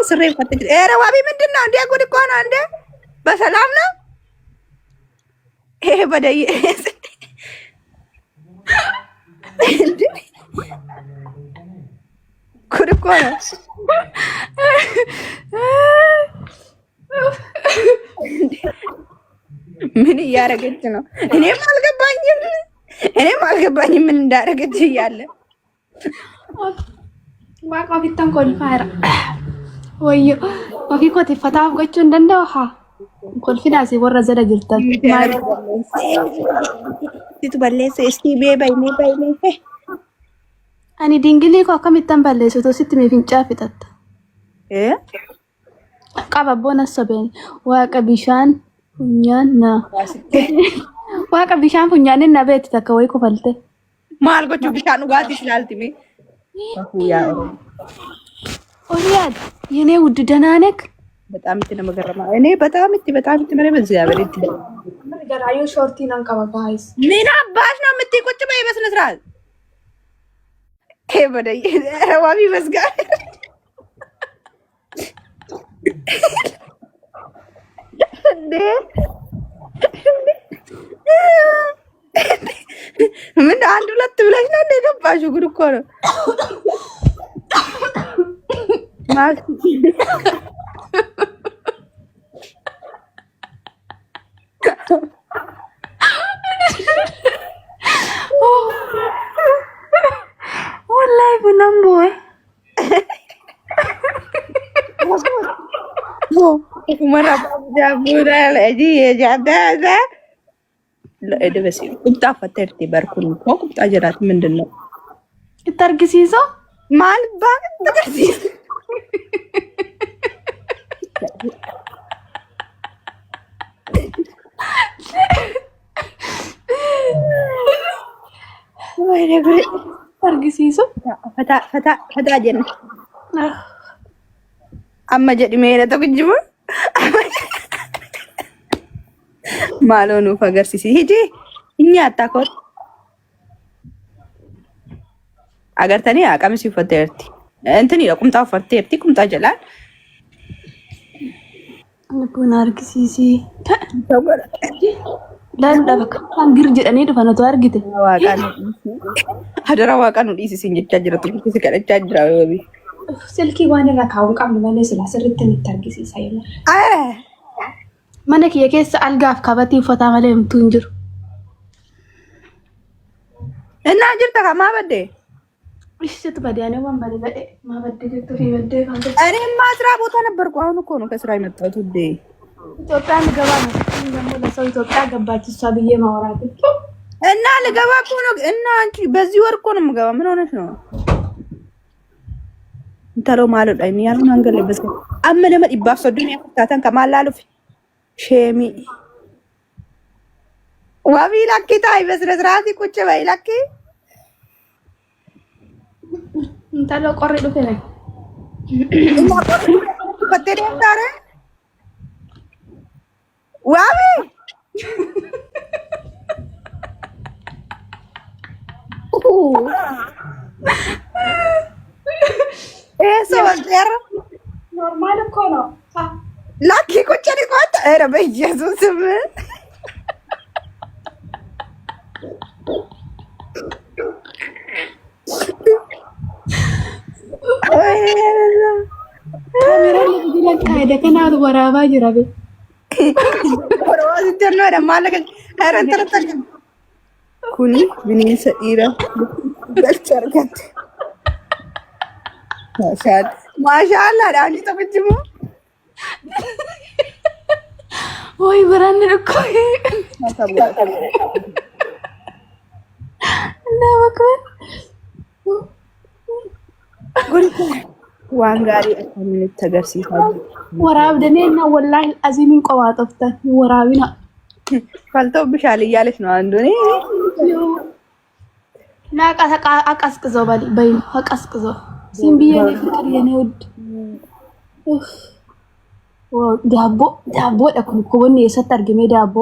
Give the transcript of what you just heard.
ስሬ ፈትጅ ዋቢ ምንድነው እንዴ? ጉድ እኮ ነው እንዴ! በሰላም ነው ይሄ በደይ እንዴ? ጉድ እኮ ነው። ምን እያደረገች ነው? እኔም አልገባኝም ምን እንዳደረገች እያለ ዋቃ ፊታን ኮልፋራ ወዮ ወፊ ኮት ፈታፍ ጎቹ እንደንደው ኮልፊናሲ ወረዘደ ጅርተን ሲቱ በለሰ እስቲ ቤባይ አኒ ዲንግሊ ኮ ከሚተን በለሰ ቶ ሲት ሜፊንጫ ፊተት ቀበቦነ ሰበን ዋቀ ቢሻን ፉኛና ዋቀ ቢሻን ፉኛን እና ቤት ተከወይ ኮፈልተ ማልጎቹ ቢሻን ውጋት ይችላልትሚ ኦሪያድ የኔ ውድ ደህና ነህ? በጣም ነው መገረማ እኔ በጣም ነው በእግዚአብሔር እት ገራዩ ሾርቲን አንቀባባይስ ምን አባሽ ነው የምትይ? ቁጭ በይ በስነ ስርዓት በደይ ዋቢ መስጋ እንዴ ምን አንድ ሁለት ብለሽ ነው እንደ ገባሽው? ጉድ እኮ ነው والله بنمبو مرة جابونا الأجي جعبها لا ده بس كنت فترتي بركون كنت أجرات من دنا الترقسيسو مال باق الترقسيس ترقسيسو فتا جنة أما جدي ميرا تكجمو مالونو فغرسيسي هيجي إني أتاكل agartanii aqamsi uffatteerti. Intini qumxaa uffatteerti. Qumxaa jalaan. Kun argisiisi. Laan dhaba kan gir jedhanii dhufan otoo argite. Hadara waaqaan nu dhiisisin jechaa jira. Turkisi kadhachaa jira wabii. Silkii waan irra kaa'uun qabnu malee sila sirriitti nutti argisiisa yeroo. Mana kiyya keessa algaaf kabatii uffataa malee himtuu hin jiru. Innaa jirta kamaa baddee? እሺት በዲያኔ ወንበል በደ ማበደግ ተሪ በደ ካንተ እኔማ ስራ ቦታ ነበርኩ። አሁን እኮ ነው ከስራ የመጣሁት ውዴ። ኢትዮጵያ ልገባ ነው ደግሞ ለሰው ኢትዮጵያ ገባች እሷ ብዬ ማውራት እና ልገባ እኮ ነው። እና አንቺ በዚህ ወር እኮ ነው የምገባ። ምን ሆነሽ ነው? እንተለው ማለት ላይ ያሉን አንገል ለበስ አመለ መጥ ይባሰ ዱንያ ፍታተን ከማላሉፍ ሼሚ ዋቢ ላኪታ ይበስረ ስራቲ ቁጭ በይ ላኪ እንታለው ቆሬ ዱፈ ነኝ እና ቆሬ ከተደ እንዳረ ዋቢ eso ወደረ ኖርማል እኮ ነው ላኪ ቁጭ ሊቆጥ ኧረ በኢየሱስ ስም كان ورا باجي ربي ورا جنو رمالك ኧረ ተረተክ ኩኒ ምን ሰኢራ በልቸርከት ማሻአላ ዳንጂ ተፈጅሙ ወይ ብራን እኮ ለወከ ጉልኩ ዋንጋሪ አከምን ተገርሲታል ወራብ ደኔና ወላሂ አዚሚን ቆዋጠፍታ ወራቢና faltoo bishaan iyyaalif ነው አንዱ እኔ ናቃ አቀስቅዘው በይ አቀስቅዘው ሲምቢዬ ፍቅር የኔ ውድ ዳቦ ዳቦ ደኩ ኮቦኔ የሰጠርግሜ ዳቦ